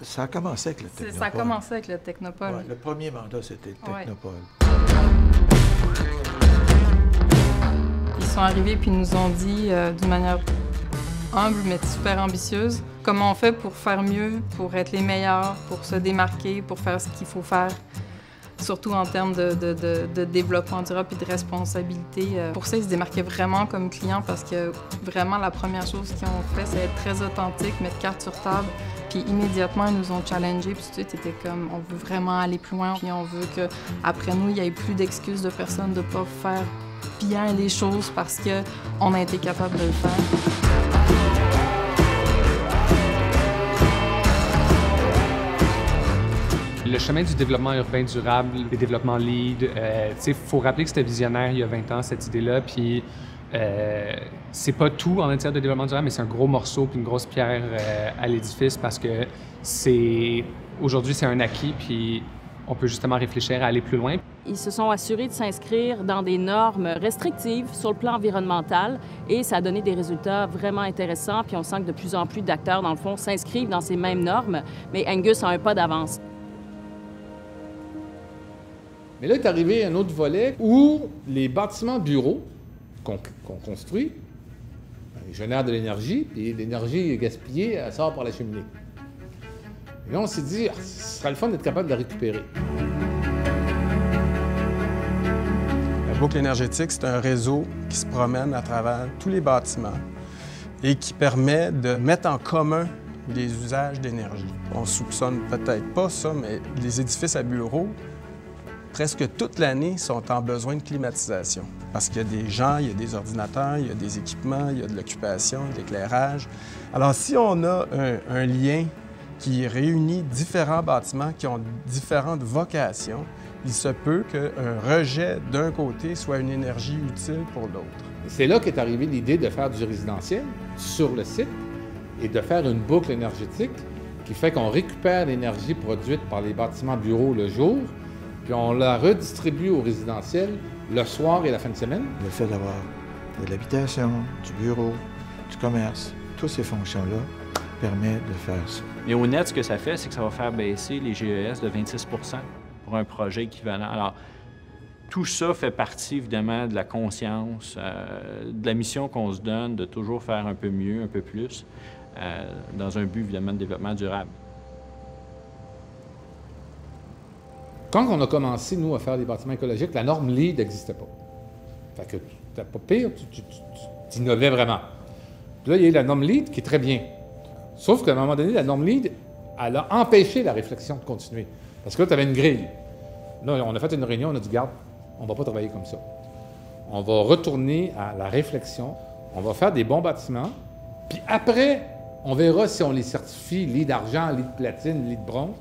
Ça a commencé avec le Technopole. Ça a commencé avec le Technopole. Ouais, le premier mandat, c'était le Technopole. Ils sont arrivés puis ils nous ont dit d'une manière humble mais super ambitieuse comment on fait pour faire mieux, pour être les meilleurs, pour se démarquer, pour faire ce qu'il faut faire. Surtout en termes de développement durable et de responsabilité. Pour ça, ils se démarquaient vraiment comme clients parce que vraiment, la première chose qu'ils ont fait, c'est être très authentique, mettre carte sur table. Puis immédiatement, ils nous ont challengés. Puis tout de suite, c'était comme, on veut vraiment aller plus loin. Puis on veut qu'après nous, il n'y ait plus d'excuses de personne de ne pas faire bien les choses parce qu'on a été capable de le faire. Le chemin du développement urbain durable, le développement LEED, il faut rappeler que c'était visionnaire il y a 20 ans, cette idée-là, puis c'est pas tout en matière de développement durable, mais c'est un gros morceau puis une grosse pierre à l'édifice parce que aujourd'hui, c'est un acquis, puis on peut justement réfléchir à aller plus loin. Ils se sont assurés de s'inscrire dans des normes restrictives sur le plan environnemental et ça a donné des résultats vraiment intéressants, puis on sent que de plus en plus d'acteurs, dans le fond, s'inscrivent dans ces mêmes normes, mais Angus a un pas d'avance. Mais là est arrivé un autre volet où les bâtiments bureaux qu'on construit, ils génèrent de l'énergie, puis l'énergie gaspillée, elle sort par la cheminée. Et là, on s'est dit, ce serait le fun d'être capable de la récupérer. La boucle énergétique, c'est un réseau qui se promène à travers tous les bâtiments et qui permet de mettre en commun les usages d'énergie. On soupçonne peut-être pas ça, mais les édifices à bureaux, presque toute l'année, sont en besoin de climatisation. Parce qu'il y a des gens, il y a des ordinateurs, il y a des équipements, il y a de l'occupation, de l'éclairage. Alors, si on a un lien qui réunit différents bâtiments qui ont différentes vocations, il se peut qu'un rejet d'un côté soit une énergie utile pour l'autre. C'est là qu'est arrivée l'idée de faire du résidentiel sur le site et de faire une boucle énergétique qui fait qu'on récupère l'énergie produite par les bâtiments bureaux le jour, puis on la redistribue au résidentiel le soir et la fin de semaine. Le fait d'avoir de l'habitation, du bureau, du commerce, toutes ces fonctions-là permet de faire ça. Mais au net, ce que ça fait, c'est que ça va faire baisser les GES de 26 pour un projet équivalent. Alors, tout ça fait partie, évidemment, de la conscience, de la mission qu'on se donne de toujours faire un peu mieux, un peu plus, dans un but, évidemment, de développement durable. Quand on a commencé, nous, à faire des bâtiments écologiques, la norme LEED n'existait pas. Fait que c'était pas pire, tu innovais vraiment. Puis là, il y a eu la norme LEED qui est très bien. Sauf qu'à un moment donné, la norme LEED, elle a empêché la réflexion de continuer. Parce que là, tu avais une grille. Là, on a fait une réunion, on a dit, garde, on ne va pas travailler comme ça. On va retourner à la réflexion, on va faire des bons bâtiments, puis après, on verra si on les certifie LEED argent, LEED platine, LEED bronze.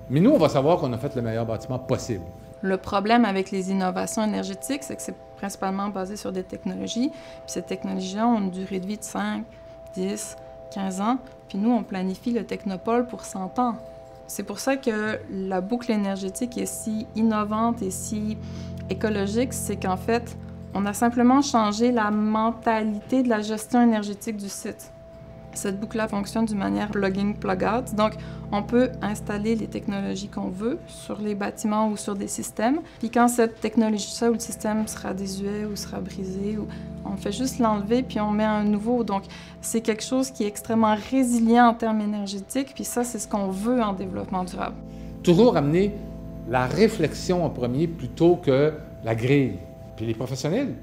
Mais nous, on va savoir qu'on a fait le meilleur bâtiment possible. Le problème avec les innovations énergétiques, c'est que c'est principalement basé sur des technologies. Puis ces technologies-là ont une durée de vie de 5, 10, 15 ans. Puis nous, on planifie le Technopole pour 100 ans. C'est pour ça que la boucle énergétique est si innovante et si écologique, c'est qu'en fait, on a simplement changé la mentalité de la gestion énergétique du site. Cette boucle-là fonctionne d'une manière plug-in, plug-out. Donc, on peut installer les technologies qu'on veut sur les bâtiments ou sur des systèmes. Puis quand cette technologie-là ou le système sera désuet ou sera brisé, on fait juste l'enlever puis on met un nouveau. Donc, c'est quelque chose qui est extrêmement résilient en termes énergétiques. Puis ça, c'est ce qu'on veut en développement durable. Toujours amener la réflexion en premier plutôt que la grille. Puis les professionnels,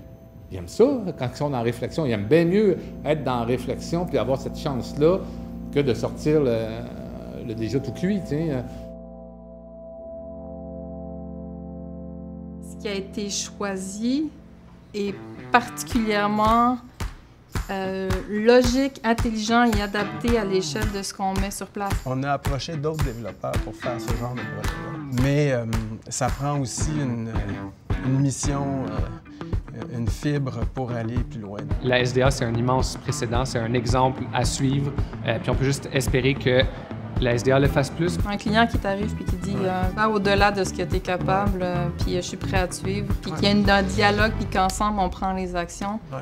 ils aiment ça, quand ils sont en réflexion. Ils aiment bien mieux être dans la réflexion puis avoir cette chance-là que de sortir le déjà tout cuit, tu sais. Ce qui a été choisi est particulièrement logique, intelligent et adapté à l'échelle de ce qu'on met sur place. On a approché d'autres développeurs pour faire ce genre de projet-là. Mais ça prend aussi une mission, une fibre pour aller plus loin. La SDA, c'est un immense précédent, c'est un exemple à suivre. Puis on peut juste espérer que la SDA le fasse plus. Un client qui t'arrive et qui dit va au-delà de ce que tu es capable, puis je suis prêt à te suivre, puis qu'il y a un dialogue, puis qu'ensemble on prend les actions. Ouais.